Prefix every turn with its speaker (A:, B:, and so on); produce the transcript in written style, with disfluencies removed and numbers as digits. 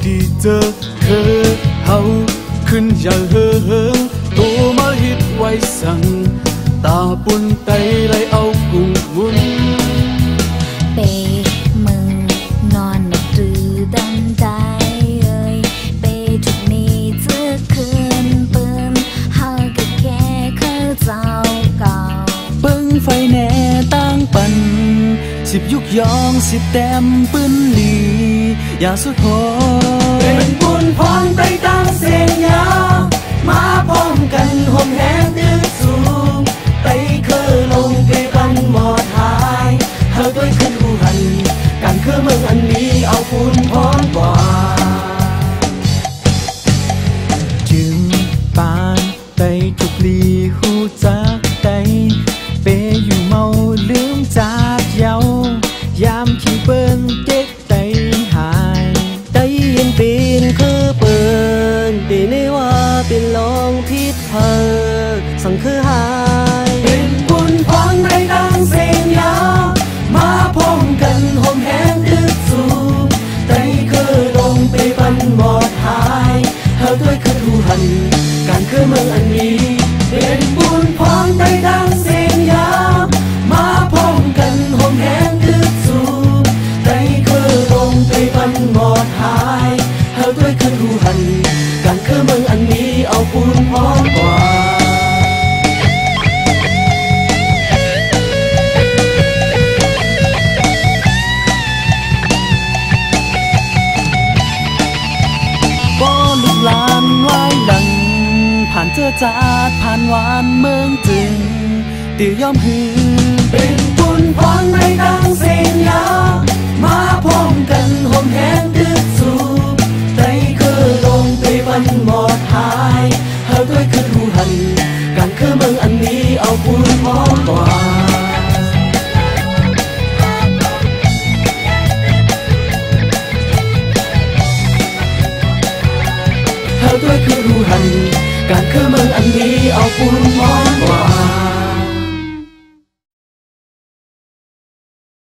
A: ดีเจอเธอเฮาขึ้นอย่าเฮ่อเหิงตัวมาฮิตไว้สั่งตาปุ่นไตไล่เอากุ้งมุน
B: เปมึงนอนหนักหรือดังใจเอ่ยเปทุกนี้จะคืนปืนเฮาก็แค่เข้าเจ้าเก่า
A: เบิ้งไฟแน่ตั้งปัน10 ยุกยอง10 แต้มปืนลีอย่าสุดโหเป็นบุญพรไปตั้งเสียงยาวมาพร้อมกันห่มแหงดื้อสูงไปเคยลงไปบันหมอดหายเฮาด้วยขึ้นหูหันกันคือเมืองอันนี้เอาบุญพรกว่าจึงปานไปทุกลีหูจักใจเปอยู่เมาลืมจากเยายามขี่เปิ้นเจ๊กไตหายไตยินปีนคือเปิ้นปีนี้ว่าเป็นลองทิศเพอสังคือหายเป็นบุญพรในดังเสียงยาวมาพร้อมกันห่มแหงดึกสูงไตคือลงไปบันหมอดหายเฮาด้วยคือทูหันการคือเมืองอันนี้เป็นบุญพรในดังเสียงยาวมาพร้อมกันห่มแหงดึกสูงไตคือลงไปบันหมอดหายเฮาด้วยคือทูหันการคือเมืองอันนี้เอาบุญพรกว่าลูกหลานไหว้หลังผ่านเจอจาดผ่านหวานเมืองจึงติวยอมหือเป็นบุญพรในดังเสียงยาวมาพร้อมกันห่มแหงดึกสูงไตคือลงไปบันหมอดหายเฮาด้วยคือทูหันการคือเมืองอันนี้เอาบุญพรกว่าเฮาด้วยคือทูหันการคือเมืองอันนี้เอาบุญพร